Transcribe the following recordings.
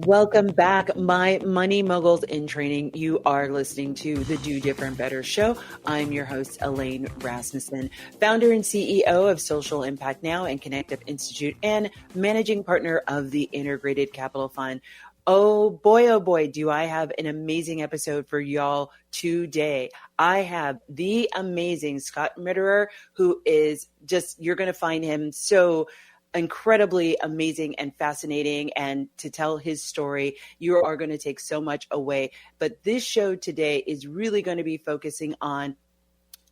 Welcome back, my money moguls in training. You are listening to the Do.Different.Better Show. I'm your host, Elaine Rasmussen, founder and CEO of Social Impact Now and Connective Institute and managing partner of the Integrated Capital Fund. Oh boy, do I have an amazing episode for y'all today. I have the amazing Scott Maderer, who is just, you're going to find him so incredibly amazing and fascinating, and to tell his story, you are going to take so much away. But this show today is really going to be focusing on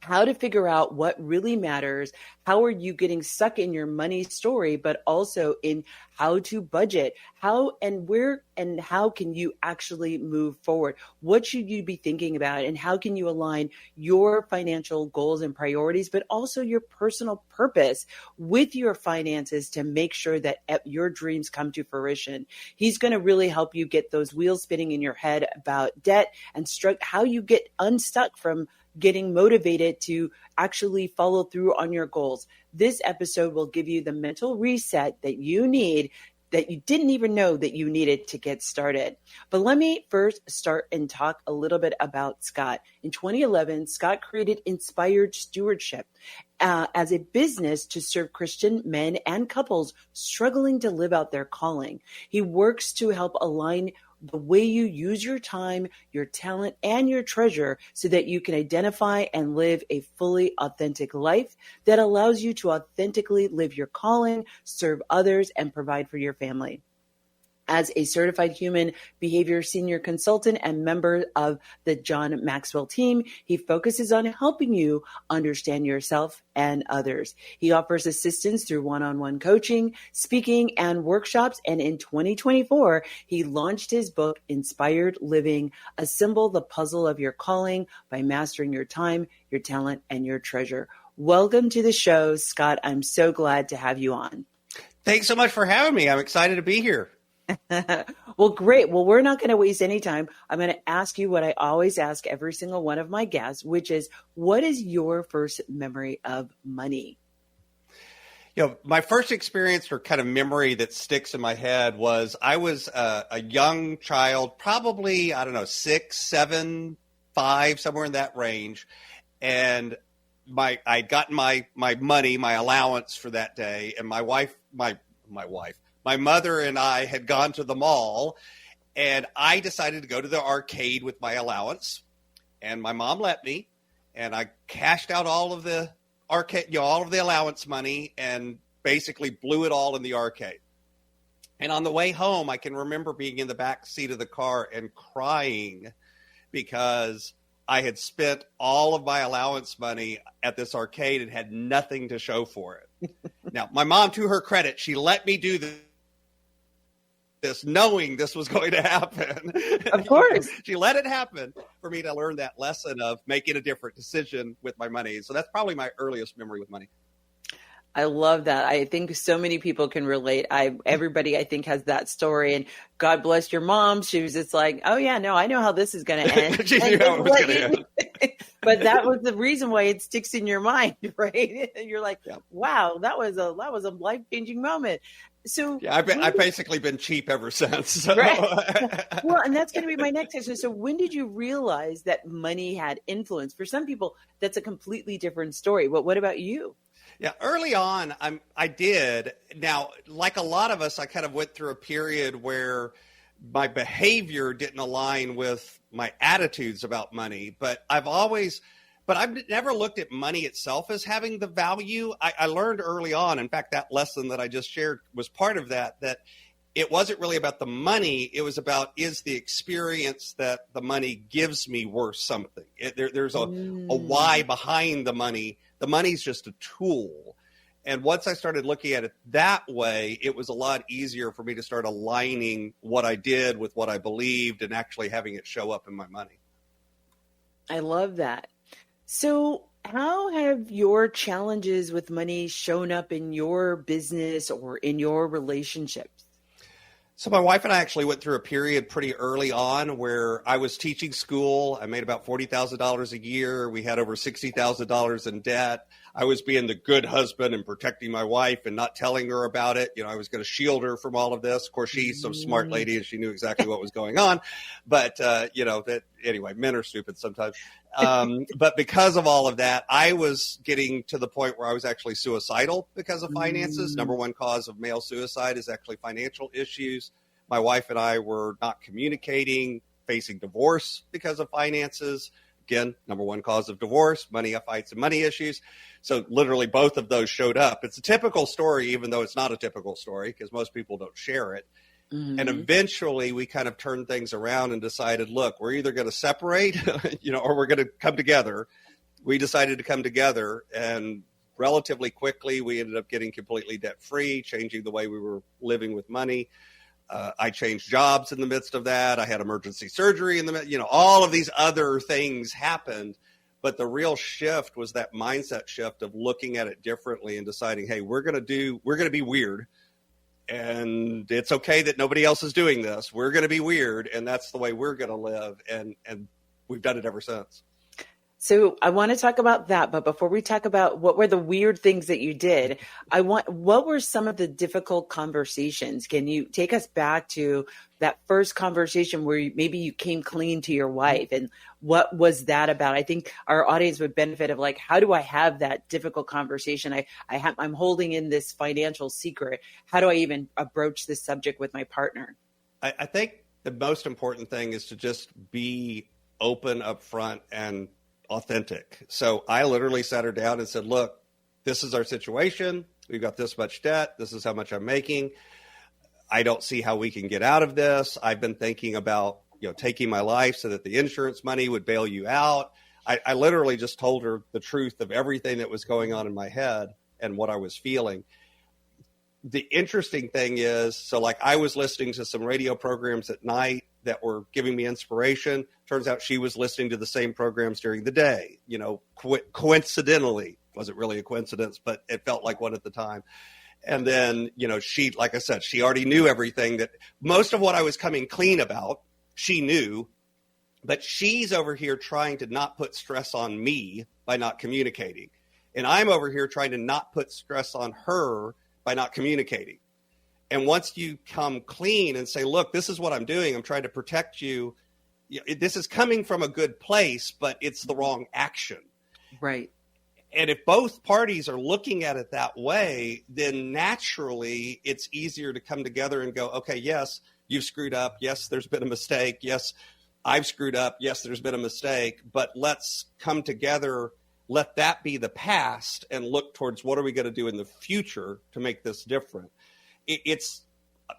how to figure out what really matters. How are you getting stuck in your money story, but also in how to budget, how and where and how can you actually move forward? What should you be thinking about, and how can you align your financial goals and priorities, but also your personal purpose with your finances to make sure that your dreams come to fruition? He's going to really help you get those wheels spinning in your head about debt and how you get unstuck from getting motivated to actually follow through on your goals. This episode will give you the mental reset that you need, that you didn't even know that you needed to get started. But let me first start and talk a little bit about Scott. In 2011, Scott created Inspired Stewardship as a business to serve Christian men and couples struggling to live out their calling. He works to help align the way you use your time, your talent, and your treasure so that you can identify and live a fully authentic life that allows you to authentically live your calling, serve others, and provide for your family. As a certified human behavior senior consultant and member of the John Maxwell team, he focuses on helping you understand yourself and others. He offers assistance through one-on-one coaching, speaking, and workshops. And in 2024, he launched his book, Inspired Living: Assemble the Puzzle of Your Calling by Mastering Your Time, Your Talent, and Your Treasure. Welcome to the show, Scott. I'm so glad to have you on. Thanks so much for having me. I'm excited to be here. Well, great. Well, we're not going to waste any time. I'm going to ask you what I always ask every single one of my guests, which is, what is your first memory of money? My first experience or kind of memory that sticks in my head was I was a young child, probably, 6, 7, 5, somewhere in that range. And I'd gotten my money, my allowance for that day. And my mother and I had gone to the mall, and I decided to go to the arcade with my allowance, and my mom let me, and I cashed out all of the arcade, all of the allowance money, and basically blew it all in the arcade. And on the way home, I can remember being in the back seat of the car and crying because I had spent all of my allowance money at this arcade and had nothing to show for it. Now, my mom, to her credit, she let me do this knowing this was going to happen. Of course. She let it happen for me to learn that lesson of making a different decision with my money. So that's probably my earliest memory with money. I love that. I think so many people can relate. Everybody, I think, has that story. And God bless your mom. She was just like, oh, yeah, no, I know how this is going to end. She knew how it was going to end. But that was the reason why it sticks in your mind, right? And you're like, wow, that was a life-changing moment. So yeah, I've basically been cheap ever since. So. Right. Well, and that's going to be my next question. So when did you realize that money had influence? For some people, that's a completely different story. But what about you? Yeah, early on, I did. Now, like a lot of us, I kind of went through a period where my behavior didn't align with my attitudes about money. But I've never looked at money itself as having the value. I learned early on, in fact, that lesson that I just shared was part of that it wasn't really about the money. It was about, is the experience that the money gives me worth something? There's a why behind the money. The money's just a tool. And once I started looking at it that way, it was a lot easier for me to start aligning what I did with what I believed and actually having it show up in my money. I love that. So how have your challenges with money shown up in your business or in your relationships? So my wife and I actually went through a period pretty early on where I was teaching school. I made about $40,000 a year. We had over $60,000 in debt. I was being the good husband and protecting my wife and not telling her about it. I was going to shield her from all of this. Of course, she's some smart lady and she knew exactly what was going on. But, anyway, men are stupid sometimes. But because of all of that, I was getting to the point where I was actually suicidal because of finances. Number one cause of male suicide is actually financial issues. My wife and I were not communicating, facing divorce because of finances. Again, number one cause of divorce, money fights and money issues. So literally both of those showed up. It's a typical story, even though it's not a typical story because most people don't share it. Mm-hmm. And eventually we kind of turned things around and decided, look, we're either going to separate, or we're going to come together. We decided to come together, and relatively quickly we ended up getting completely debt free, changing the way we were living with money. I changed jobs in the midst of that. I had emergency surgery in the, all of these other things happened. But the real shift was that mindset shift of looking at it differently and deciding, hey, we're going to be weird. And it's okay that nobody else is doing this. We're going to be weird. And that's the way we're going to live. And we've done it ever since. So I want to talk about that, but before we talk about what were the weird things that you did, what were some of the difficult conversations? Can you take us back to that first conversation where maybe you came clean to your wife, and what was that about? I think our audience would benefit of how do I have that difficult conversation? I'm holding in this financial secret. How do I even approach this subject with my partner? I think the most important thing is to just be open up front and authentic. So I literally sat her down and said, look, this is our situation. We've got this much debt. This is how much I'm making. I don't see how we can get out of this. I've been thinking about, taking my life so that the insurance money would bail you out. I literally just told her the truth of everything that was going on in my head and what I was feeling. The interesting thing is, I was listening to some radio programs at night that were giving me inspiration. Turns out she was listening to the same programs during the day. Coincidentally, wasn't really a coincidence, but it felt like one at the time. And then, she, like I said, she already knew everything, that most of what I was coming clean about, she knew, but she's over here trying to not put stress on me by not communicating. And I'm over here trying to not put stress on her by not communicating. And once you come clean and say, look, this is what I'm doing. I'm trying to protect you. This is coming from a good place, but it's the wrong action. Right. And if both parties are looking at it that way, then naturally it's easier to come together and go, okay, yes, you've screwed up. Yes, there's been a mistake. Yes, I've screwed up. Yes, there's been a mistake. But let's come together. Let that be the past and look towards what are we going to do in the future to make this different. It's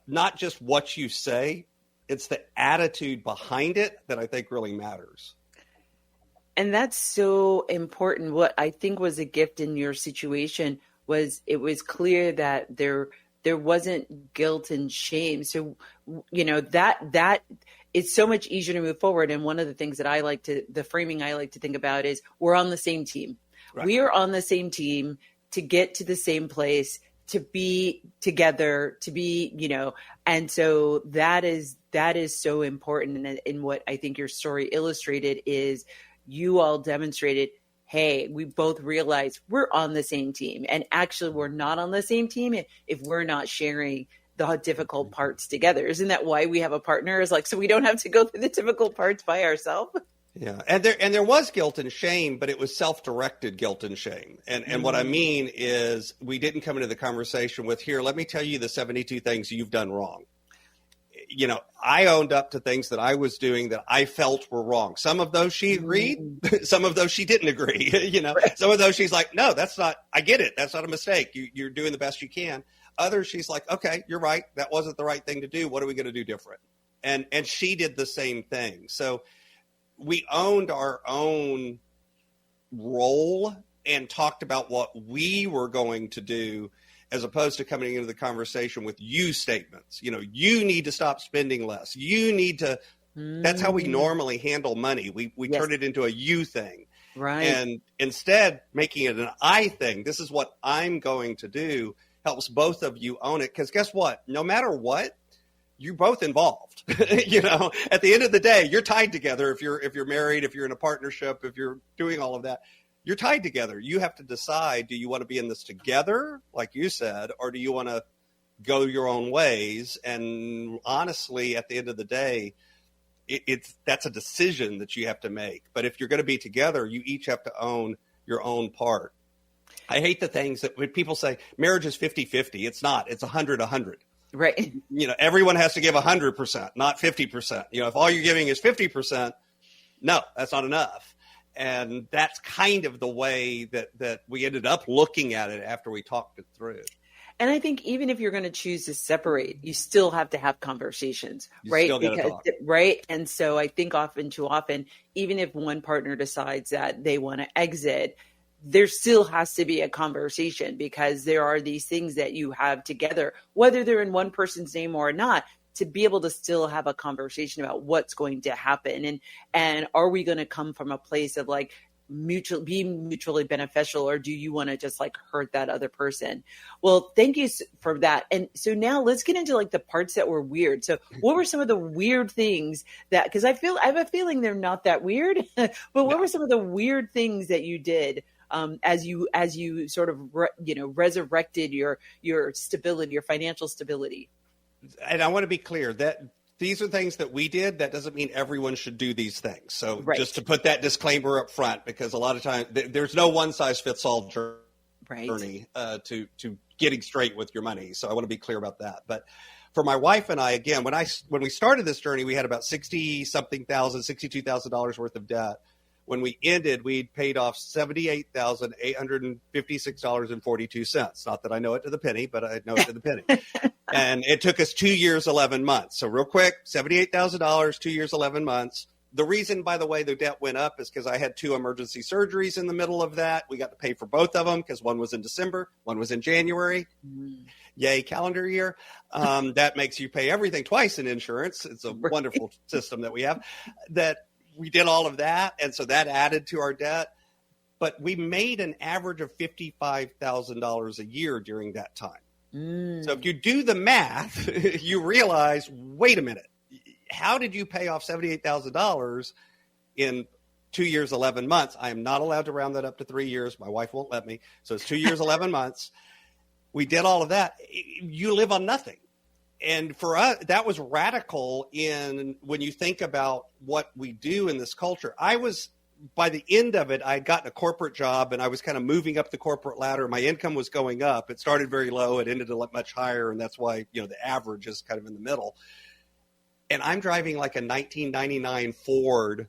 not just what you say, it's the attitude behind it that I think really matters. And that's so important. What I think was a gift in your situation was it was clear that there wasn't guilt and shame. So, that it's so much easier to move forward. And one of the things that the framing I like to think about is we're on the same team. Right. We are on the same team to get to the same place, to be together, to be, and so that is so important. And in what I think your story illustrated is you all demonstrated, hey, we both realize we're on the same team. And actually we're not on the same team if we're not sharing the difficult parts together. Isn't that why we have a partner? Is so we don't have to go through the difficult parts by ourselves. Yeah. And there was guilt and shame, but it was self-directed guilt and shame. And what I mean is we didn't come into the conversation with, here, let me tell you the 72 things you've done wrong. I owned up to things that I was doing that I felt were wrong. Some of those she agreed. Some of those she didn't agree. Right. Some of those she's like, no, that's not, I get it. That's not a mistake. You're doing the best you can. Others, she's like, okay, you're right. That wasn't the right thing to do. What are we going to do different? And she did the same thing. So we owned our own role and talked about what we were going to do, as opposed to coming into the conversation with you statements. You need to stop spending less. You need to, that's how we normally handle money. We yes. turn it into a you thing. Right. And instead making it an I thing, this is what I'm going to do, helps both of you own it. Because guess what? No matter what, you're both involved. At the end of the day, you're tied together. If you're married, if you're in a partnership, if you're doing all of that, you're tied together. You have to decide, do you want to be in this together, like you said, or do you want to go your own ways? And honestly, at the end of the day, that's a decision that you have to make. But if you're going to be together, you each have to own your own part. I hate the things that when people say marriage is 50-50. It's not. It's 100-100. Right. Everyone has to give 100%, not 50%. If all you're giving is 50%, no, that's not enough. And that's kind of the way that we ended up looking at it after we talked it through. And I think even if you're going to choose to separate, you still have to have conversations, right? Still gotta talk. Right. And so I think too often, even if one partner decides that they want to exit, there still has to be a conversation, because there are these things that you have together, whether they're in one person's name or not, to be able to still have a conversation about what's going to happen. And are we going to come from a place of like being mutually beneficial, or do you want to just like hurt that other person? Well, thank you for that. And so now let's get into like the parts that were weird. So what were some of the weird things because I have a feeling they're not that weird, but what were some of the weird things that you did as you sort of resurrected your stability, your financial stability? And I want to be clear that these are things that we did. That doesn't mean everyone should do these things. So just to put that disclaimer up front, because a lot of times there's no one size fits all journey to getting straight with your money. So I want to be clear about that. But for my wife and I, again, when we started this journey, we had about $62,000 worth of debt. When we ended, we'd paid off $78,856.42. Not that I know it to the penny, but I know it to the penny. And it took us 2 years, 11 months. So real quick, $78,000, 2 years, 11 months. The reason, by the way, the debt went up is because I had 2 emergency surgeries in the middle of that. We got to pay for both of them because one was in December, one was in January. Yay, calendar year. That makes you pay everything twice in insurance. It's a wonderful system that we have. That we did all of that, and so that added to our debt. But we made an average of $55,000 a year during that time. So if you do the math, you realize, wait a minute, how did you pay off $78,000 in 2 years, 11 months? I am not allowed to round that up to 3 years. My wife won't let me. So it's 2 years, 11 months. We did all of that. You live on nothing. And for us, that was radical when you think about what we do in this culture. By the end of it, I had gotten a corporate job and I was kind of moving up the corporate ladder. My income was going up. It started very low. It ended up much higher. And that's why, the average is kind of in the middle. And I'm driving like a 1999 Ford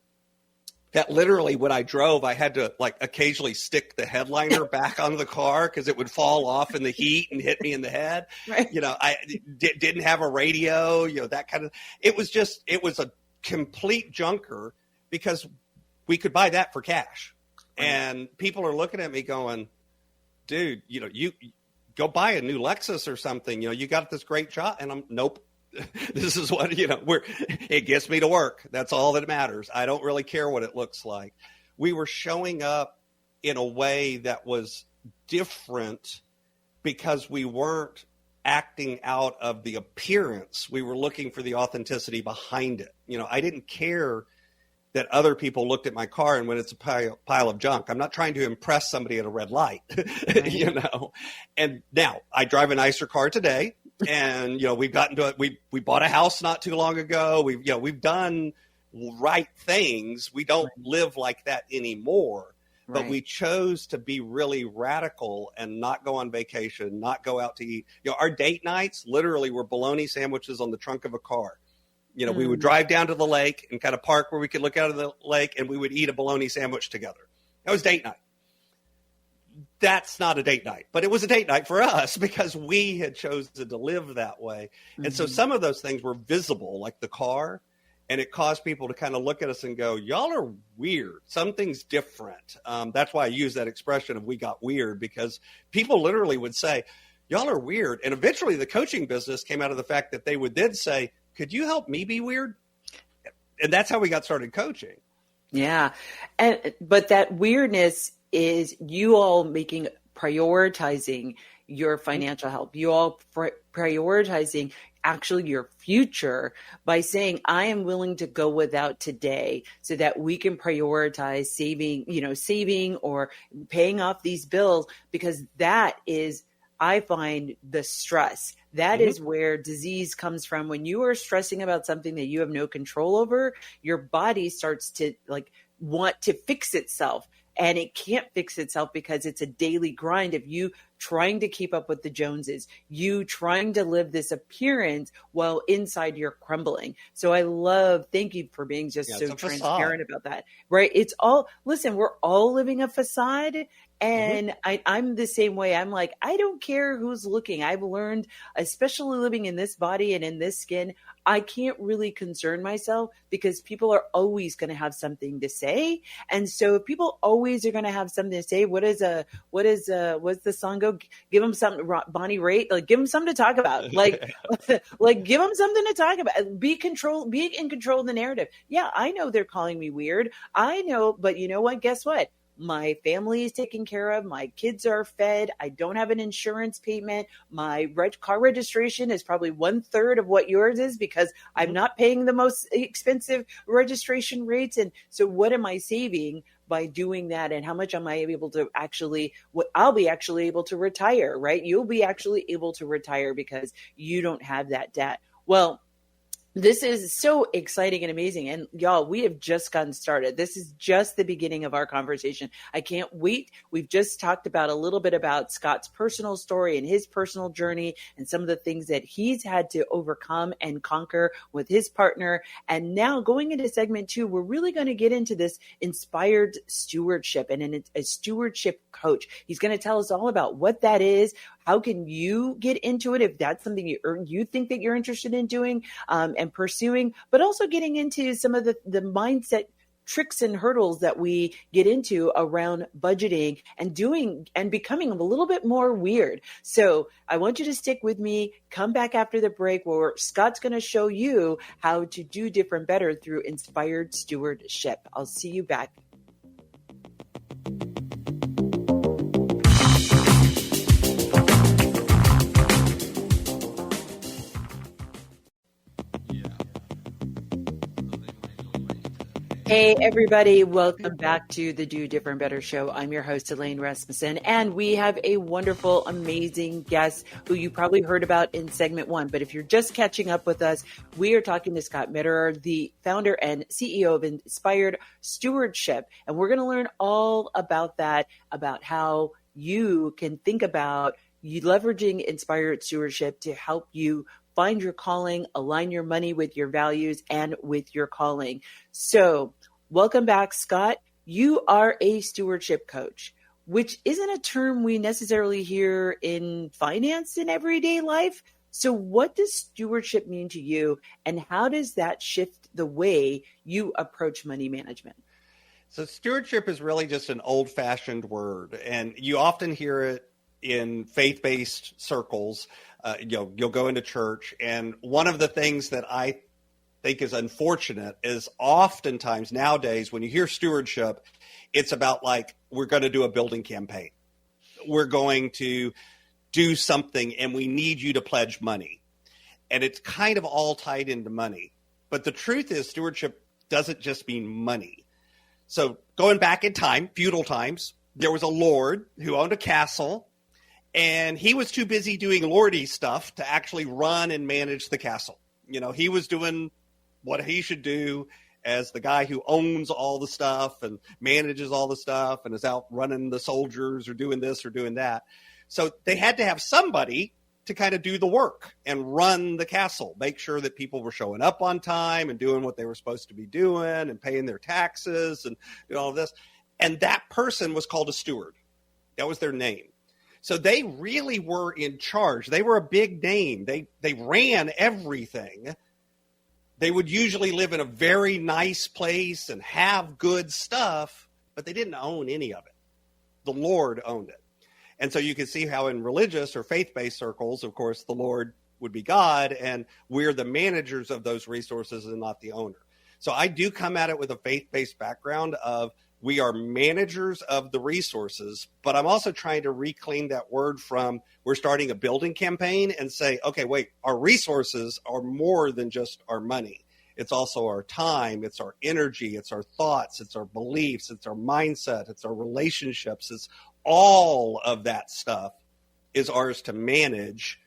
that literally when I drove, I had to like occasionally stick the headliner back on the car because it would fall off in the heat and hit me in the head. Right. I didn't have a radio, that kind of, it was a complete junker because we could buy that for cash. Right. And people are looking at me going, dude, you go buy a new Lexus or something, you got this great job. And I'm nope. This is what, it gets me to work. That's all that matters. I don't really care what it looks like. We were showing up in a way that was different because we weren't acting out of the appearance. We were looking for the authenticity behind it. I didn't care that other people looked at my car and when it's a pile of junk. I'm not trying to impress somebody at a red light, And now I drive a nicer car today. And, we've gotten to it. We bought a house not too long ago. We've done right things. We don't live like that anymore, but we chose to be really radical and not go on vacation, not go out to eat. Our date nights literally were bologna sandwiches on the trunk of a car. We would drive down to the lake and kind of park where we could look out of the lake and we would eat a bologna sandwich together. That was date night. That's not a date night, but it was a date night for us because we had chosen to live that way. And so some of those things were visible, like the car, and it caused people to kind of look at us and go, y'all are weird. Something's different. That's why I use that expression of we got weird, because people literally would say, y'all are weird. And eventually the coaching business came out of the fact that they would then say, could you help me be weird? And that's how we got started coaching. Yeah. But that weirdness is you all prioritizing your financial health, you all prioritizing actually your future by saying, I am willing to go without today so that we can prioritize saving or paying off these bills, because that is, I find, the stress. That is where disease comes from. When you are stressing about something that you have no control over, your body starts to want to fix itself. And it can't fix itself because it's a daily grind of you trying to keep up with the Joneses, you trying to live this appearance while inside you're crumbling. So thank you for being just so transparent about that, right? It's all, listen, we're all living a facade. And I'm the same way. I'm like, I don't care who's looking. I've learned, especially living in this body and in this skin, I can't really concern myself because people are always going to have something to say. And so if people always are going to have something to say, what's the song go? Give them something, Bonnie Raitt, give them something to talk about. Give them something to talk about. Be in control of the narrative. Yeah, I know they're calling me weird. I know, but you know what? Guess what? My family is taken care of. My kids are fed. I don't have an insurance payment. My car registration is probably 1/3 of what yours is because I'm not paying the most expensive registration rates. And so what am I saving by doing that? And how much am I able to I'll be actually able to retire, right? You'll be actually able to retire because you don't have that debt. Well, this is so exciting and amazing. And y'all, we have just gotten started. This is just the beginning of our conversation. I can't wait. We've just talked about a little bit about Scott's personal story and his personal journey and some of the things that he's had to overcome and conquer with his partner. And now going into segment 2, we're really going to get into this inspired stewardship and a stewardship coach. He's going to tell us all about what that is. How can you get into it if that's something you think that you're interested in doing and pursuing, but also getting into some of the mindset tricks and hurdles that we get into around budgeting and becoming a little bit more weird. So I want you to stick with me. Come back after the break where Scott's going to show you how to do different better through inspired stewardship. I'll see you back. Hey, everybody. Welcome back to the Do Different Better Show. I'm your host, Elaine Rasmussen, and we have a wonderful, amazing guest who you probably heard about in segment 1. But if you're just catching up with us, we are talking to Scott Maderer, the founder and CEO of Inspired Stewardship. And we're going to learn all about that, about how you can think about leveraging Inspired Stewardship to help you find your calling, align your money with your values and with your calling. So welcome back, Scott. You are a stewardship coach, which isn't a term we necessarily hear in finance in everyday life. So what does stewardship mean to you, and how does that shift the way you approach money management? So stewardship is really just an old-fashioned word, and you often hear it in faith-based circles. You'll go into church, and one of the things that I think is unfortunate is oftentimes nowadays when you hear stewardship, it's about we're going to do a building campaign. We're going to do something and we need you to pledge money. And it's kind of all tied into money. But the truth is stewardship doesn't just mean money. So going back in time, feudal times, there was a lord who owned a castle, and he was too busy doing lordy stuff to actually run and manage the castle. He was doing what he should do as the guy who owns all the stuff and manages all the stuff and is out running the soldiers or doing this or doing that. So they had to have somebody to kind of do the work and run the castle, make sure that people were showing up on time and doing what they were supposed to be doing and paying their taxes and all of this. And that person was called a steward. That was their name. So they really were in charge. They were a big name. They ran everything. They would usually live in a very nice place and have good stuff, but they didn't own any of it. The Lord owned it. And so you can see how in religious or faith-based circles, of course, the Lord would be God, and we're the managers of those resources and not the owner. So I do come at it with a faith-based background of We are managers of the resources, but I'm also trying to reclaim that word from we're starting a building campaign and say, okay, wait, our resources are more than just our money. It's also our time, it's our energy, it's our thoughts, it's our beliefs, it's our mindset, it's our relationships. It's all of that stuff is ours to manage,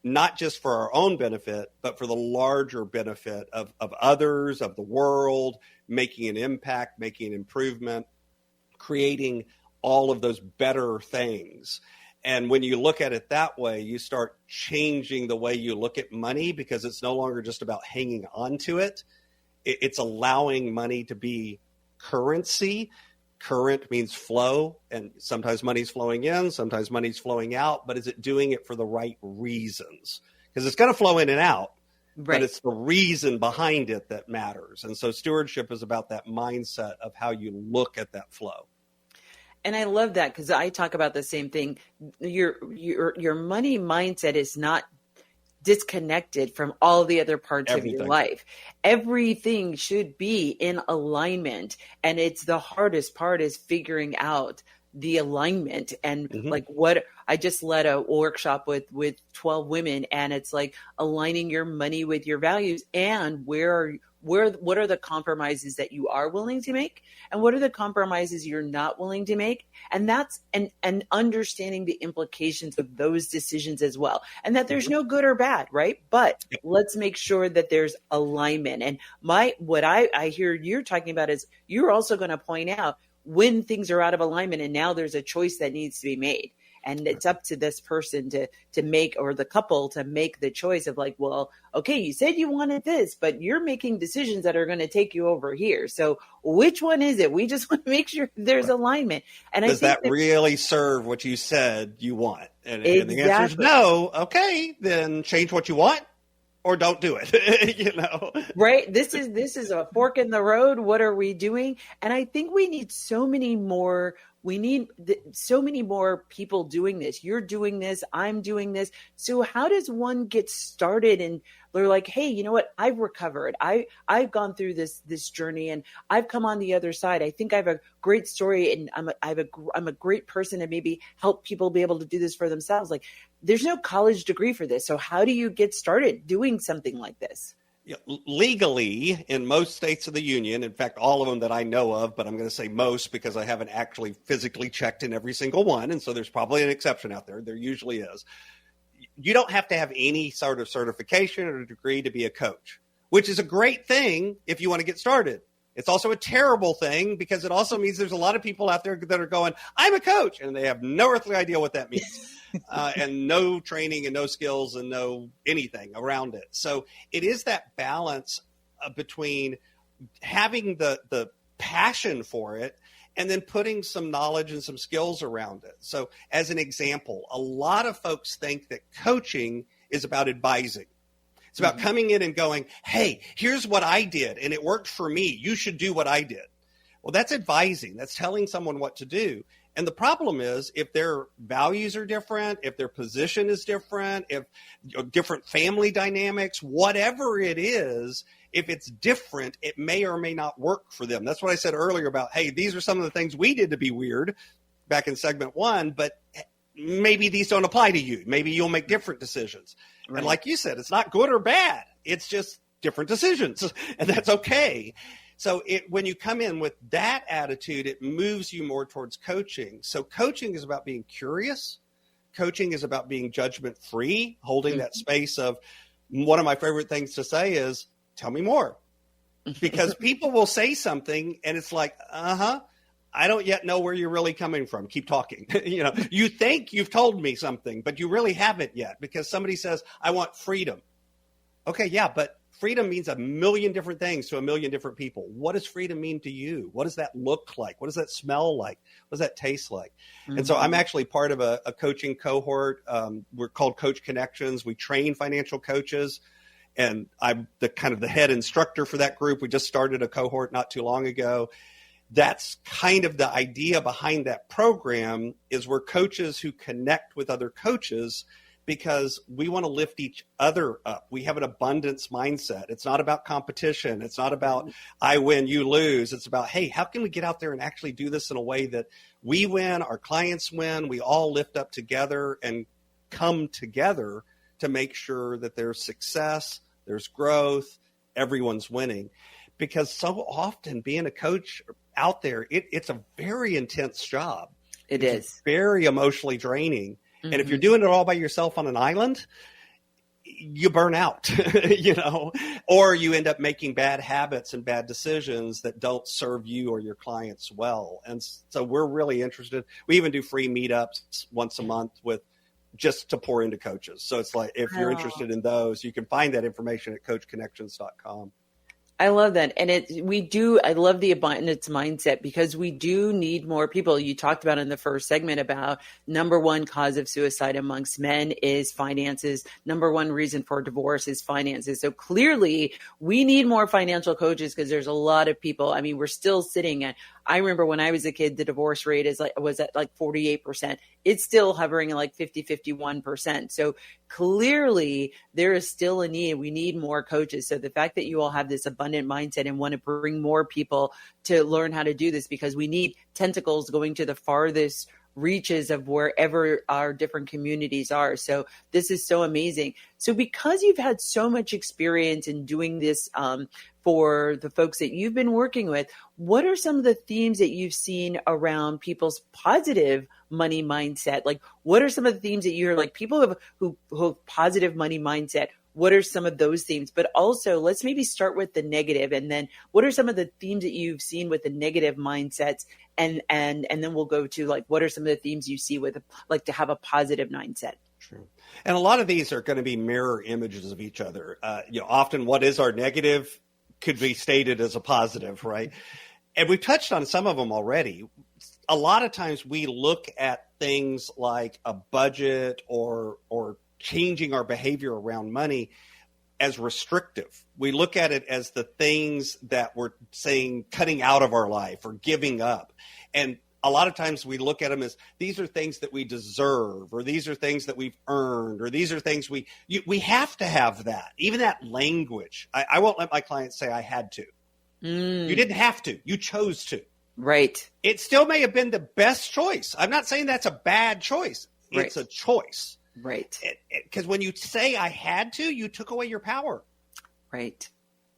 not just for our own benefit, but for the larger benefit of others, of the world, making an impact, making an improvement, creating all of those better things. And when you look at it that way, you start changing the way you look at money, because it's no longer just about hanging on to it. It's allowing money to be currency. Current means flow, and sometimes money's flowing in, sometimes money's flowing out, but is it doing it for the right reasons? Because it's going to flow in and out, right, but it's the reason behind it that matters. And so stewardship is about that mindset of how you look at that flow. And I love that, because I talk about the same thing. Your money mindset is not disconnected from all the other parts of your life. Everything should be in alignment. And it's the hardest part is figuring out the alignment. And like what I just led a workshop with 12 women, and it's like aligning your money with your values, and what are the compromises that you are willing to make, and what are the compromises you're not willing to make. And that's and understanding the implications of those decisions as well. And that there's no good or bad, right? But let's make sure that there's alignment. And what I hear you're talking about is you're also going to point out when things are out of alignment, and now there's a choice that needs to be made. And it's up to this person to make, or the couple to make the choice of like, well, okay, you said you wanted this, but you're making decisions that are going to take you over here. So which one is it? We just want to make sure there's alignment. And does that really serve what you said you want? And the answer is no. Okay, then change what you want, or don't do it. Right. This is a fork in the road. What are we doing? And I think we need so many more people doing this. You're doing this. I'm doing this. So how does one get started? And they're like, hey, you know what? I've recovered. I've gone through this journey, and I've come on the other side. I think I have a great story, and I'm a great person to maybe help people be able to do this for themselves. Like, there's no college degree for this. So how do you get started doing something like this? Yeah, legally, in most states of the union, in fact, all of them that I know of, but I'm going to say most because I haven't actually physically checked in every single one. And so there's probably an exception out there. There usually is. You don't have to have any sort of certification or degree to be a coach, which is a great thing if you want to get started. It's also a terrible thing because it also means there's a lot of people out there that are going, I'm a coach, and they have no earthly idea what that means. And no training and no skills and no anything around it. So it is that balance between having the passion for it and then putting some knowledge and some skills around it. So as an example, a lot of folks think that coaching is about advising. It's about coming in and going, hey, here's what I did, and it worked for me. You should do what I did. Well, that's advising. That's telling someone what to do. And the problem is if their values are different, if their position is different, if different family dynamics, whatever it is, if it's different, it may or may not work for them. That's what I said earlier about, hey, these are some of the things we did to be weird back in segment 1, but maybe these don't apply to you. Maybe you'll make different decisions. Right. And like you said, it's not good or bad. It's just different decisions, and that's okay. So when you come in with that attitude, it moves you more towards coaching. So coaching is about being curious. Coaching is about being judgment-free, holding that space of, one of my favorite things to say is, tell me more. Because people will say something and it's like, I don't yet know where you're really coming from. Keep talking. You think you've told me something, but you really haven't yet, because somebody says, I want freedom. Okay, yeah, but freedom means a million different things to a million different people. What does freedom mean to you? What does that look like? What does that smell like? What does that taste like? Mm-hmm. And so I'm actually part of a coaching cohort. We're called Coach Connections. We train financial coaches, and I'm the head instructor for that group. We just started a cohort not too long ago. That's kind of the idea behind that program, is we're coaches who connect with other coaches because we want to lift each other up. We have an abundance mindset. It's not about competition. It's not about I win, you lose. It's about, hey, how can we get out there and actually do this in a way that we win, our clients win, we all lift up together and come together to make sure that there's success, there's growth, everyone's winning. Because so often being a coach out there, it's a very intense job. It's very emotionally draining. And if you're doing it all by yourself on an island, you burn out, or you end up making bad habits and bad decisions that don't serve you or your clients well. And so we're really interested. We even do free meetups once a month just to pour into coaches. So it's like, if you're interested in those, you can find that information at coachconnections.com. I love that. And I love the abundance mindset, because we do need more people. You talked about in the first segment about number one cause of suicide amongst men is finances. Number one reason for divorce is finances. So clearly we need more financial coaches, because there's a lot of people. I mean, we're still sitting at, I remember when I was a kid, the divorce rate was at 48%. It's still hovering at 51%. So clearly there is still a need. We need more coaches. So the fact that you all have this abundant mindset and want to bring more people to learn how to do this, because we need tentacles going to the farthest reaches of wherever our different communities are. So this is so amazing. So because you've had so much experience in doing this, for the folks that you've been working with, what are some of the themes that you've seen around people's positive money mindset? Like, what are some of the themes that you hear, like people who have positive money mindset? What are some of those themes? But also, let's maybe start with the negative, and then what are some of the themes that you've seen with the negative mindsets? And then we'll go to what are some of the themes you see with to have a positive mindset? True. And a lot of these are going to be mirror images of each other. Often what is our negative could be stated as a positive, right? And we've touched on some of them already. A lot of times we look at things like a budget or changing our behavior around money as restrictive. We look at it as the things that we're saying cutting out of our life or giving up. And a lot of times we look at them as these are things that we deserve, or these are things that we've earned, or these are things we have to have that. Even that language. I won't let my clients say I had to. You didn't have to. You chose to. Right. It still may have been the best choice. I'm not saying that's a bad choice. It's a choice. Right. Because when you say I had to, you took away your power. Right.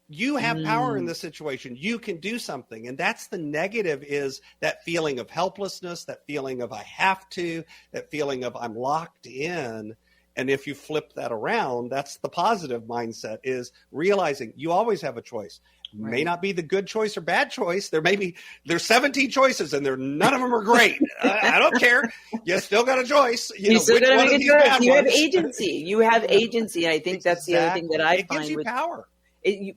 You have power in this situation. You can do something. And that's the negative, is that feeling of helplessness, that feeling of I have to, that feeling of I'm locked in. And if you flip that around, that's the positive mindset, is realizing you always have a choice. Right. May not be the good choice or bad choice. There's 17 choices and none of them are great. I don't care. You still got a choice. You still got to make a choice. You have agency. You have agency. I think that's the other thing that I find. It gives you power.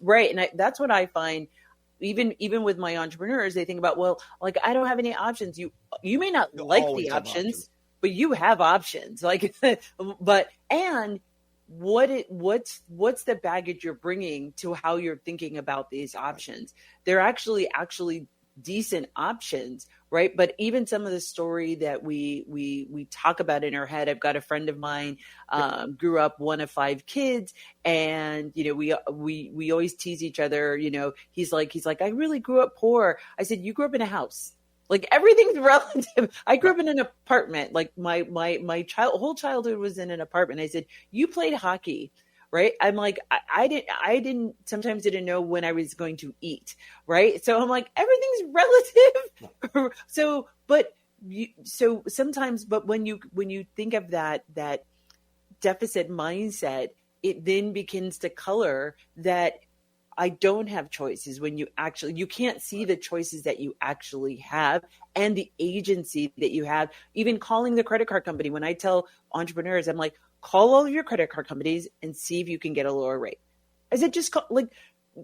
Right. And that's what I find, even with my entrepreneurs, they think about, well, I don't have any options. You may not like the options, but you have options. What's the baggage you're bringing to how you're thinking about these options? They're actually decent options, right? But even some of the story that we talk about in our head, I've got a friend of mine, grew up one of 5 kids, and we always tease each other. He's like, I really grew up poor. I said, you grew up in a house. Everything's relative. I grew up in an apartment. My whole childhood was in an apartment. I said, you played hockey, right? I'm like, I sometimes didn't know when I was going to eat, right? So I'm like, everything's relative. But when you think of that deficit mindset, it then begins to color that I don't have choices, when you can't see the choices that you actually have and the agency that you have. Even calling the credit card company. When I tell entrepreneurs, I'm like, call all of your credit card companies and see if you can get a lower rate. I said, just call,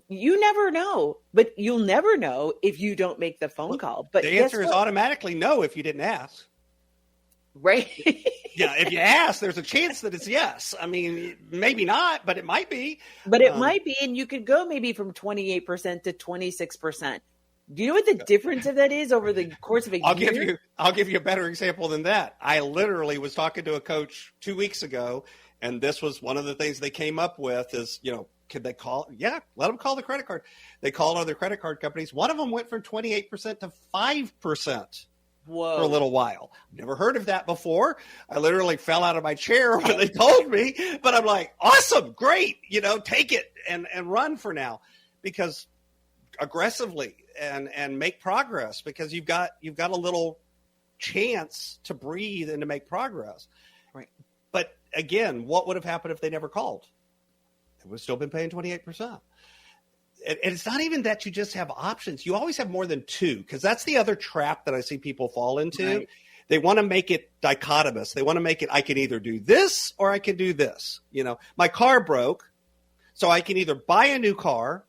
you never know, but you'll never know if you don't make the phone call. But the answer is automatically no if you didn't ask. Right. Yeah, if you ask, there's a chance that it's yes. I mean, maybe not, but it might be. But it might be, and you could go maybe from 28% to 26%. Do you know what the difference of that is over the course of a year? I'll give you a better example than that. I literally was talking to a coach 2 weeks ago, and this was one of the things they came up with is, could they call? Yeah, let them call the credit card. They called other credit card companies. One of them went from 28% to 5%. Whoa. For a little while. Never heard of that before. I literally fell out of my chair when they told me, but I'm like, awesome, great, take it and run for now, because aggressively and make progress, because you've got a little chance to breathe and to make progress. Right. But again, what would have happened if they never called? They would have still been paying 28%. And it's not even that you just have options. You always have more than two, because that's the other trap that I see people fall into. Right. They want to make it dichotomous. They want to make it, I can either do this or I can do this. My car broke, so I can either buy a new car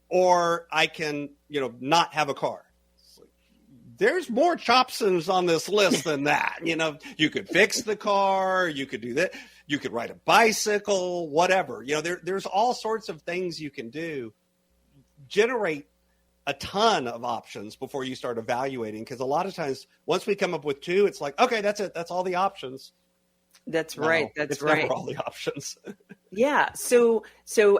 or I can, not have a car. There's more options on this list than that. You could fix the car, you could do that. You could ride a bicycle, whatever. There's all sorts of things you can do. Generate a ton of options before you start evaluating, because a lot of times once we come up with two, it's like, okay, that's it. That's all the options. That's right. It's never all the options. Yeah. So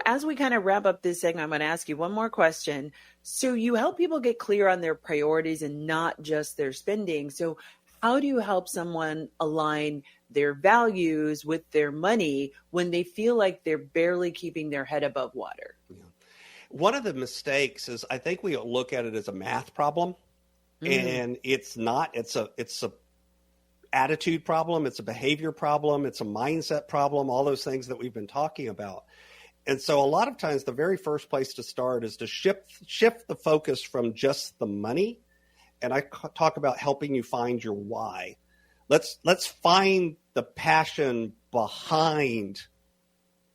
as we kind of wrap up this segment, I'm going to ask you one more question. So you help people get clear on their priorities and not just their spending. So how do you help someone align their values with their money when they feel like they're barely keeping their head above water? Yeah. One of the mistakes is I think we look at it as a math problem, and it's not. It's a attitude problem. It's a behavior problem. It's a mindset problem. All those things that we've been talking about. And so a lot of times the very first place to start is to shift the focus from just the money. And I talk about helping you find your why. Let's find the passion behind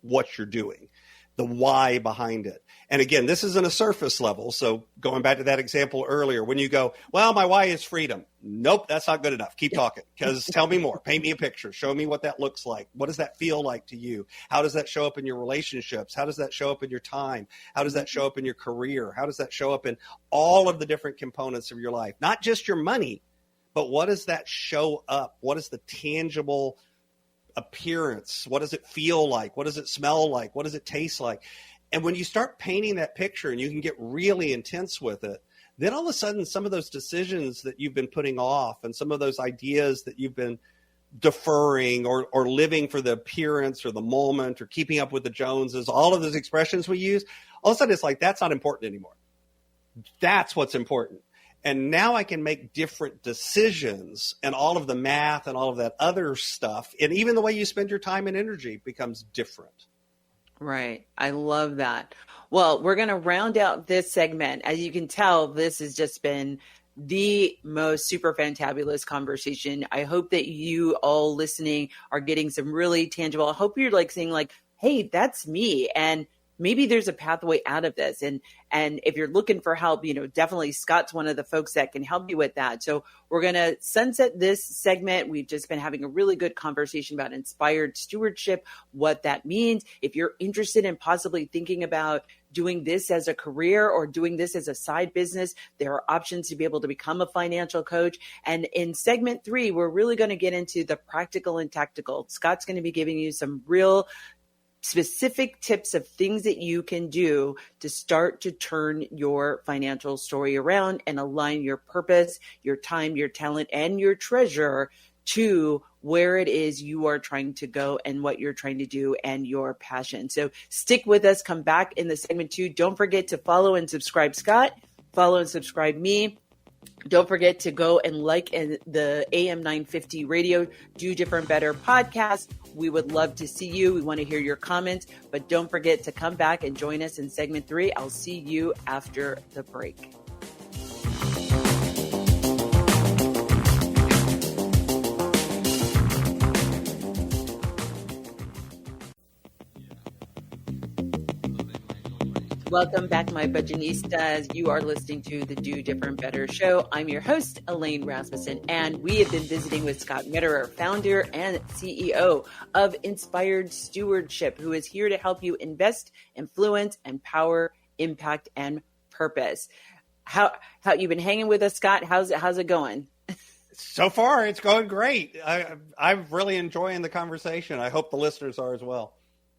what you're doing, the why behind it. And again, this isn't a surface level. So going back to that example earlier, when you go, well, my why is freedom. Nope, that's not good enough. Keep talking, because tell me more. Paint me a picture. Show me what that looks like. What does that feel like to you? How does that show up in your relationships? How does that show up in your time? How does that show up in your career? How does that show up in all of the different components of your life? Not just your money, but what does that show up? What is the tangible appearance? What does it feel like? What does it smell like? What does it taste like? And when you start painting that picture and you can get really intense with it, then all of a sudden some of those decisions that you've been putting off and some of those ideas that you've been deferring or living for the appearance or the moment or keeping up with the Joneses, all of those expressions we use, all of a sudden it's like, that's not important anymore. That's what's important. And now I can make different decisions, and all of the math and all of that other stuff, and even the way you spend your time and energy becomes different. Right. I love that. Well, we're going to round out this segment. As you can tell, this has just been the most super fantabulous conversation. I hope that you all listening are getting some really tangible. I hope you're saying hey, that's me. And maybe there's a pathway out of this. And if you're looking for help, definitely Scott's one of the folks that can help you with that. So we're going to sunset this segment. We've just been having a really good conversation about inspired stewardship, what that means. If you're interested in possibly thinking about doing this as a career or doing this as a side business, there are options to be able to become a financial coach. And in segment 3, we're really going to get into the practical and tactical. Scott's going to be giving you some real specific tips of things that you can do to start to turn your financial story around and align your purpose, your time, your talent, and your treasure to where it is you are trying to go and what you're trying to do and your passion. So stick with us. Come back in the segment 2. Don't forget to follow and subscribe Scott. Follow and subscribe me. Don't forget to go and the AM 950 radio Do Different Better podcast. We would love to see you. We want to hear your comments, but don't forget to come back and join us in segment 3. I'll see you after the break. Welcome back, my budgetistas. You are listening to the Do Different Better Show. I'm your host, Elaine Rasmussen, and we have been visiting with Scott Maderer, founder and CEO of Inspired Stewardship, who is here to help you invest, influence, empower, impact, and purpose. How you've been hanging with us, Scott? How's it going? So far, it's going great. I'm really enjoying the conversation. I hope the listeners are as well.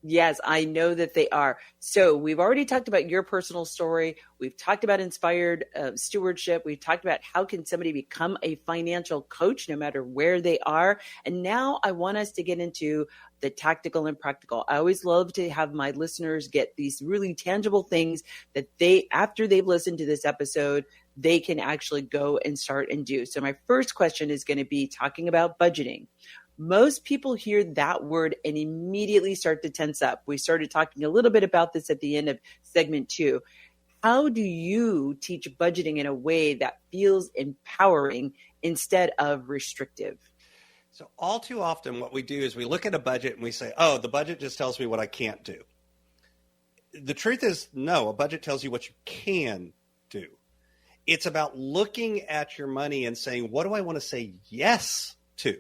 Yes, I know that they are. So we've already talked about your personal story. We've talked about inspired stewardship. We've talked about how can somebody become a financial coach no matter where they are. And now I want us to get into the tactical and practical. I always love to have my listeners get these really tangible things that they, after they've listened to this episode, they can actually go and start and do. So my first question is going to be talking about budgeting. Most people hear that word and immediately start to tense up. We started talking a little bit about this at the end of segment 2. How do you teach budgeting in a way that feels empowering instead of restrictive? So all too often what we do is we look at a budget and we say, oh, the budget just tells me what I can't do. The truth is, no, a budget tells you what you can do. It's about looking at your money and saying, what do I want to say yes to?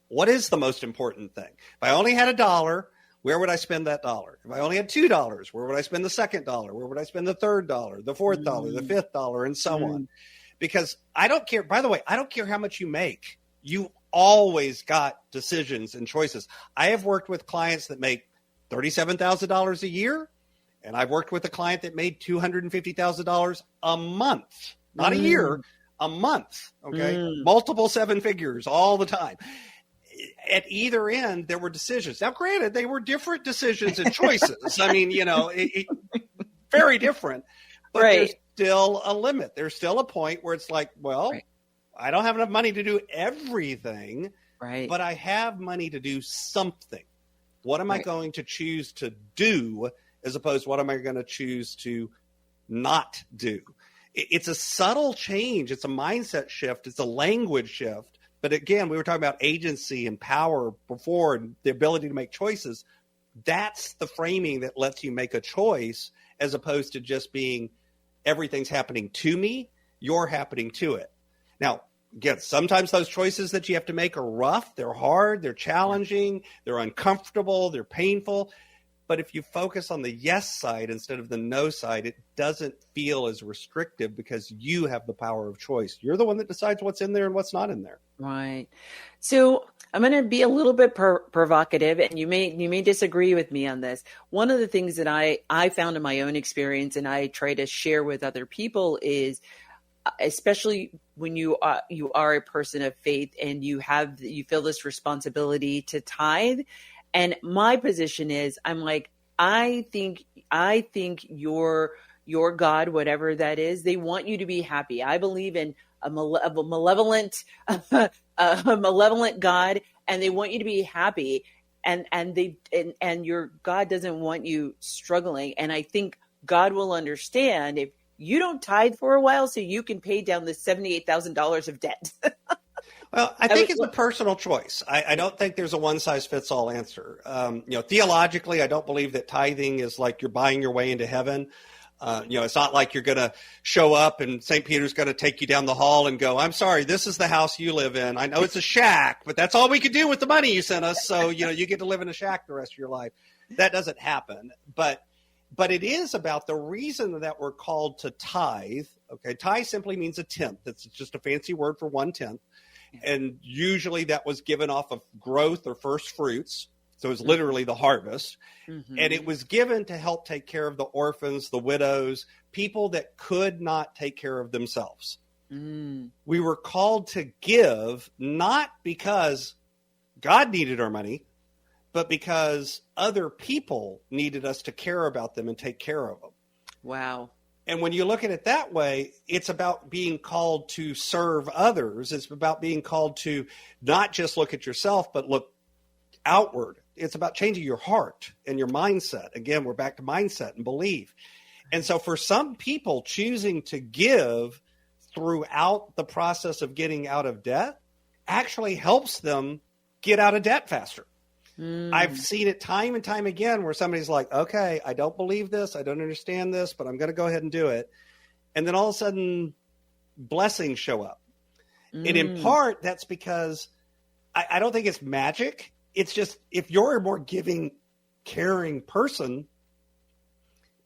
What is the most important thing? If I only had $1, where would I spend that dollar? If I only had $2, where would I spend the second dollar? Where would I spend the third dollar, the fourth dollar, the fifth dollar, and so on? Because I don't care. By the way, I don't care how much you make. You always got decisions and choices. I have worked with clients that make $37,000 a year, and I've worked with a client that made $250,000 a month, not a year, a month. Okay, multiple 7 figures all the time. At either end, there were decisions. Now, granted, they were different decisions and choices. I mean, very different, but there's still a limit. There's still a point where it's like, well, I don't have enough money to do everything, but I have money to do something. What am I going to choose to do as opposed to what am I going to choose to not do? It's a subtle change. It's a mindset shift. It's a language shift. But again, we were talking about agency and power before and the ability to make choices. That's the framing that lets you make a choice as opposed to just being everything's happening to me, you're happening to it. Now, again, sometimes those choices that you have to make are rough, they're hard, they're challenging, they're uncomfortable, they're painful. But if you focus on the yes side instead of the no side, it doesn't feel as restrictive because you have the power of choice. You're the one that decides what's in there and what's not in there. Right. So I'm going to be a little bit provocative, and you may disagree with me on this. One of the things that I found in my own experience, and I try to share with other people, is especially when you are a person of faith and you feel this responsibility to tithe. And my position is, I'm like, I think your God, whatever that is, they want you to be happy. I believe in a malevolent God, and they want you to be happy. And your God doesn't want you struggling. And I think God will understand if you don't tithe for a while so you can pay down the $78,000 of debt. Well, I think it's a personal choice. I don't think there's a one-size-fits-all answer. Theologically, I don't believe that tithing is like you're buying your way into heaven. It's not like you're going to show up and St. Peter's going to take you down the hall and go, I'm sorry, this is the house you live in. I know it's a shack, but that's all we could do with the money you sent us. So, you get to live in a shack the rest of your life. That doesn't happen. But it is about the reason that we're called to tithe. Okay. Tithe simply means a tenth. It's just a fancy word for 1/10. And usually that was given off of growth or first fruits. So it was literally the harvest. Mm-hmm. And it was given to help take care of the orphans, the widows, people that could not take care of themselves. We were called to give not because God needed our money, but because other people needed us to care about them and take care of them. Wow. And when you look at it that way, it's about being called to serve others. It's about being called to not just look at yourself, but look outward. It's about changing your heart and your mindset. Again, we're back to mindset and belief. And so for some people, choosing to give throughout the process of getting out of debt actually helps them get out of debt faster. I've seen it time and time again where somebody's like, okay, I don't believe this. I don't understand this, but I'm going to go ahead and do it. And then all of a sudden blessings show up. And in part, that's because I don't think it's magic. It's just, if you're a more giving, caring person,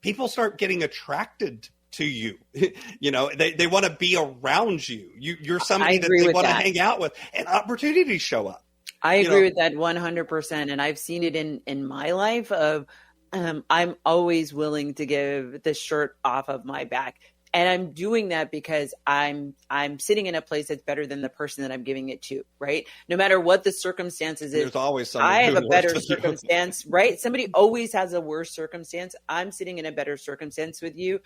people start getting attracted to you. They want to be around you. You're somebody that agree they with want to that. hang out with, and opportunities show up. I agree with that 100%. And I've seen it in my life of I'm always willing to give the shirt off of my back. And I'm doing that because I'm sitting in a place that's better than the person that I'm giving it to, right? No matter what the circumstances is. There's always someone I have a doing better worse than you. circumstance, right? Somebody always has a worse circumstance. I'm sitting in a better circumstance with you.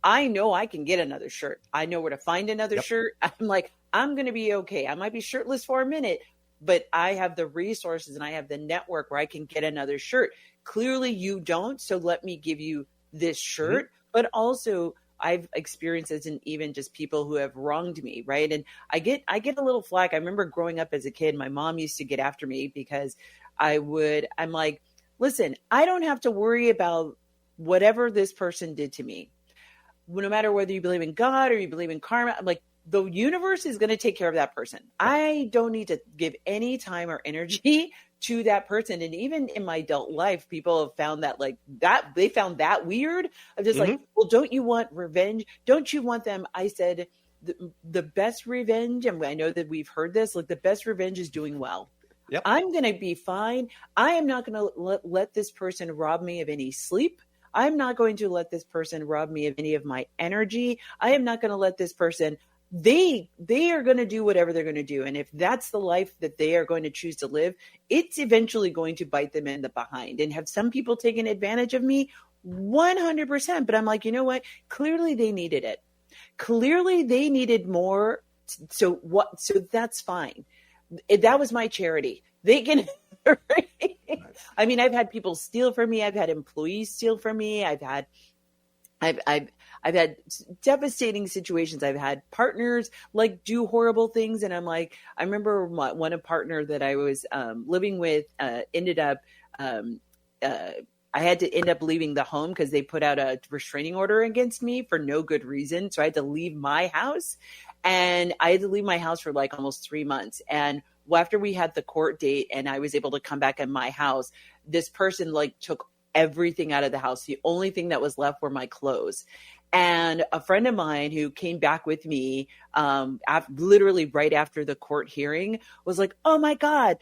I know I can get another shirt. I know where to find another shirt. I'm like, I'm going to be okay. I might be shirtless for a minute, but I have the resources and I have the network where I can get another shirt. Clearly you don't. So let me give you this shirt, but also I've experienced this in even just people who have wronged me. Right. And I get a little flack. I remember growing up as a kid, my mom used to get after me because I'm like, listen, I don't have to worry about whatever this person did to me. No matter whether you believe in God or you believe in karma, I'm like, the universe is going to take care of that person. I don't need to give any time or energy to that person. And even in my adult life, people have found that like that, they found that weird. I'm just like, well, don't you want revenge? Don't you want them? I said, the best revenge, and I know that we've heard this, like the best revenge is doing well. Yep. I'm going to be fine. I am not going to let this person rob me of any sleep. I'm not going to let this person rob me of any of my energy. I am not going to let this person, they are going to do whatever they're going to do. And if that's the life that they are going to choose to live, it's eventually going to bite them in the behind. And have some people taken advantage of me? 100%. But I'm like, you know what? Clearly they needed it. Clearly they needed more. So that's fine. That was my charity. They can, I mean, I've had people steal from me. I've had employees steal from me. I've had devastating situations. I've had partners like do horrible things. And I'm like, I remember one partner that I was living with ended up, I had to end up leaving the home because they put out a restraining order against me for no good reason. So I had to leave my house, and I had to leave my house for like almost 3 months. And after we had the court date and I was able to come back in my house, this person like took everything out of the house. The only thing that was left were my clothes. And a friend of mine who came back with me literally right after the court hearing was like, oh my God,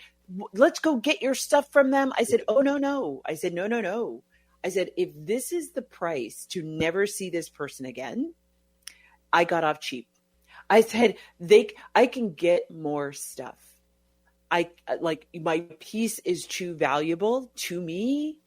let's go get your stuff from them. I said, oh, no. I said, no. I said, if this is the price to never see this person again, I got off cheap. I said, I can get more stuff. My piece is too valuable to me.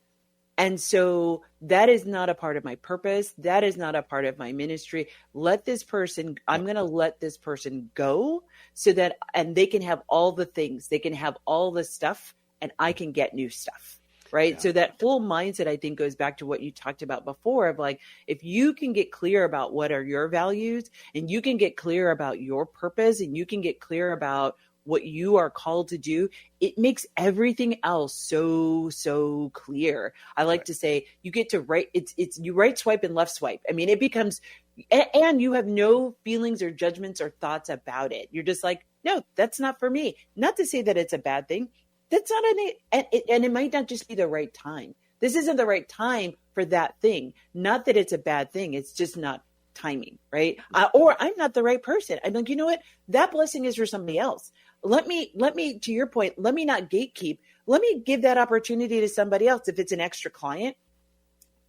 And so that is not a part of my purpose. That is not a part of my ministry. I'm going to let this person go so that, and they can have all the things, they can have all the stuff, and I can get new stuff. Right. Yeah. So that whole mindset, I think, goes back to what you talked about before of like, if you can get clear about what are your values, and you can get clear about your purpose, and you can get clear about what you are called to do, it makes everything else so clear. I like to say you get to right. It's you right swipe and left swipe. I mean, it becomes, and you have no feelings or judgments or thoughts about it. You're just like, no, that's not for me. Not to say that it's a bad thing. That's not and it might not just be the right time. This isn't the right time for that thing. Not that it's a bad thing. It's just not timing, right? Or I'm not the right person. I'm like, you know what? That blessing is for somebody else. Let me, to your point, let me not gatekeep. Let me give that opportunity to somebody else. If it's an extra client,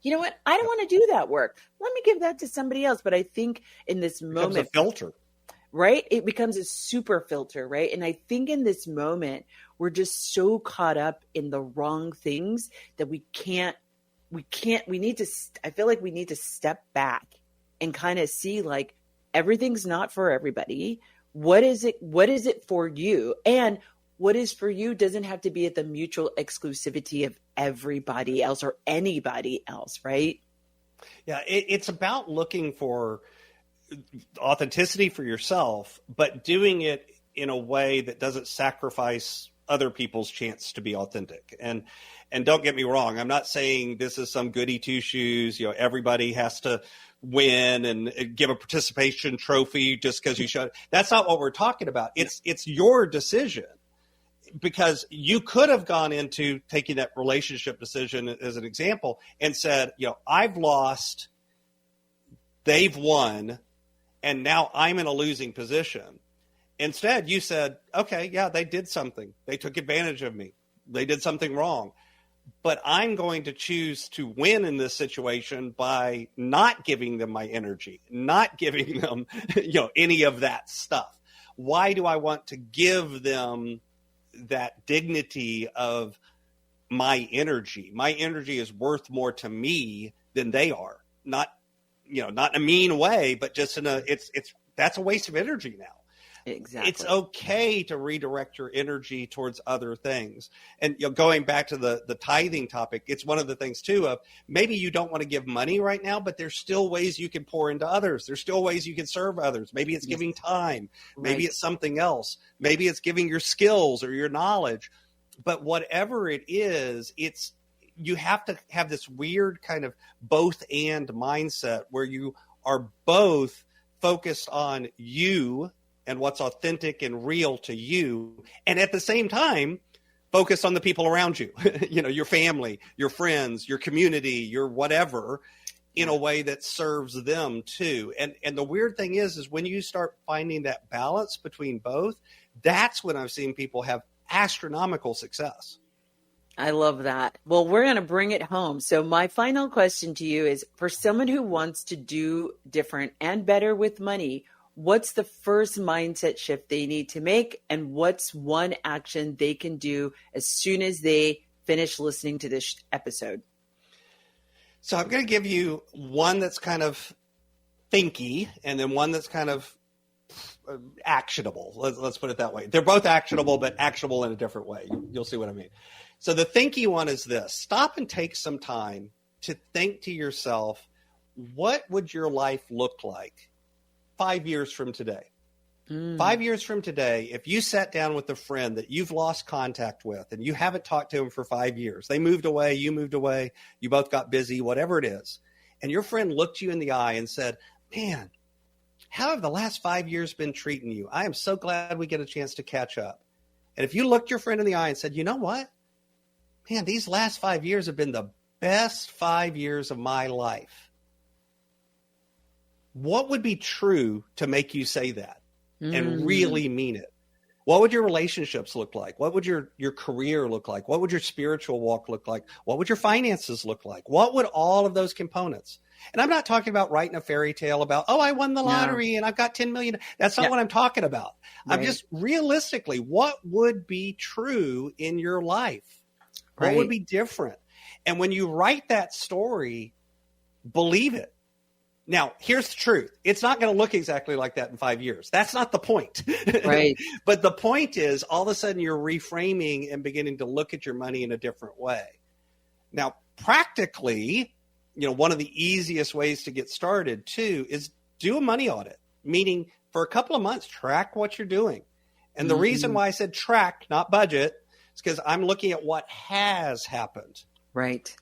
you know what? I don't want to do that work. Let me give that to somebody else. But I think in this moment, it becomes a filter, right? It becomes a super filter, right? And I think in this moment, we're just so caught up in the wrong things that we need to, I feel like we need to step back and kind of see like everything's not for everybody. What is it for you? And what is for you doesn't have to be at the mutual exclusivity of everybody else or anybody else, right? Yeah, it's about looking for authenticity for yourself, but doing it in a way that doesn't sacrifice other people's chance to be authentic. And don't get me wrong, I'm not saying this is some goody two shoes, everybody has to win and give a participation trophy just because you showed. That's not what we're talking about. It's your decision, because you could have gone into taking that relationship decision as an example and said, I've lost they've won, and now I'm in a losing position. Instead, you said, okay, yeah, they did something. They took advantage of me. They did something wrong. But I'm going to choose to win in this situation by not giving them my energy, not giving them, any of that stuff. Why do I want to give them that dignity of my energy? My energy is worth more to me than they are. Not in a mean way, but just that's a waste of energy now. Exactly. It's okay to redirect your energy towards other things. And going back to the tithing topic, it's one of the things too of maybe you don't want to give money right now, but there's still ways you can pour into others. There's still ways you can serve others. Maybe it's giving time. Maybe it's something else. Maybe it's giving your skills or your knowledge. But whatever it is, you have to have this weird kind of both and mindset where you are both focused on you and what's authentic and real to you, and at the same time, focus on the people around you, your family, your friends, your community, your whatever, in a way that serves them too. And the weird thing is when you start finding that balance between both, that's when I've seen people have astronomical success. I love that. Well, we're going to bring it home. So my final question to you is, for someone who wants to do different and better with money, what's the first mindset shift they need to make? And what's one action they can do as soon as they finish listening to this episode? So I'm going to give you one that's kind of thinky and then one that's kind of actionable. Let's put it that way. They're both actionable, but actionable in a different way. You'll see what I mean. So the thinky one is this: stop and take some time to think to yourself, what would your life look like 5 years from today? 5 years from today, if you sat down with a friend that you've lost contact with and you haven't talked to them for 5 years, they moved away, you moved away, you both got busy, whatever it is, and your friend looked you in the eye and said, man, how have the last 5 years been treating you? I am so glad we get a chance to catch up. And if you looked your friend in the eye and said, you know what? Man, these last 5 years have been the best 5 years of my life. What would be true to make you say that and really mean it? What would your relationships look like? What would your career look like? What would your spiritual walk look like? What would your finances look like? What would all of those components? And I'm not talking about writing a fairy tale about, oh, I won the lottery and I've got 10 million. That's not what I'm talking about. Right. I'm just realistically, what would be true in your life? What would be different? And when you write that story, believe it. Now, here's the truth. It's not going to look exactly like that in 5 years. That's not the point. Right. But the point is, all of a sudden, you're reframing and beginning to look at your money in a different way. Now, practically, one of the easiest ways to get started, too, is do a money audit, meaning for a couple of months, track what you're doing. And the reason why I said track, not budget, is because I'm looking at what has happened. Right.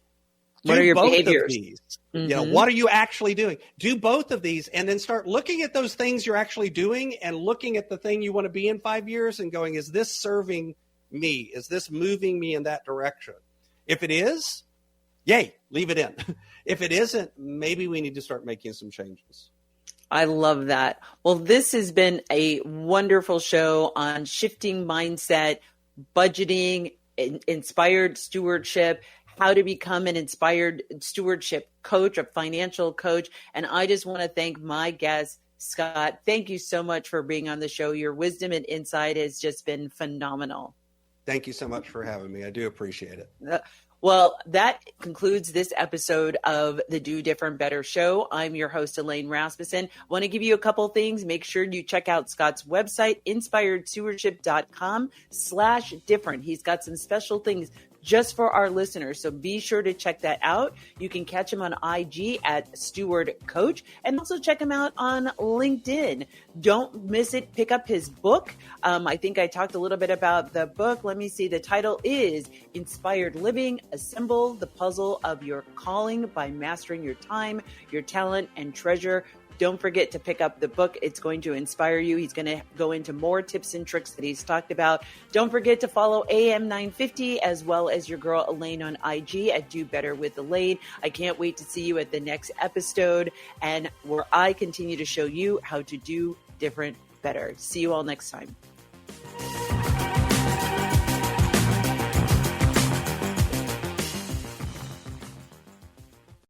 What are your both behaviors? Of these. What are you actually doing? Do both of these and then start looking at those things you're actually doing and looking at the thing you want to be in 5 years and going, is this serving me? Is this moving me in that direction? If it is, yay, leave it in. If it isn't, maybe we need to start making some changes. I love that. Well, this has been a wonderful show on shifting mindset, budgeting, inspired stewardship, how to become an inspired stewardship coach, a financial coach. And I just want to thank my guest, Scott. Thank you so much for being on the show. Your wisdom and insight has just been phenomenal. Thank you so much for having me. I do appreciate it. Well, that concludes this episode of the Do Different Better Show. I'm your host, Elaine Rasmussen. Want to give you a couple things. Make sure you check out Scott's website, inspiredstewardship.com/different. He's got some special things just for our listeners. So be sure to check that out. You can catch him on IG at Steward Coach, and also check him out on LinkedIn. Don't miss it. Pick up his book. I think I talked a little bit about the book. Let me see. The title is Inspired Living: Assemble the Puzzle of Your Calling by Mastering Your Time, Your Talent, and Treasure. Don't forget to pick up the book. It's going to inspire you. He's going to go into more tips and tricks that he's talked about. Don't forget to follow AM950 as well as your girl Elaine on IG at Do Better with Elaine. I can't wait to see you at the next episode and where I continue to show you how to do different better. See you all next time.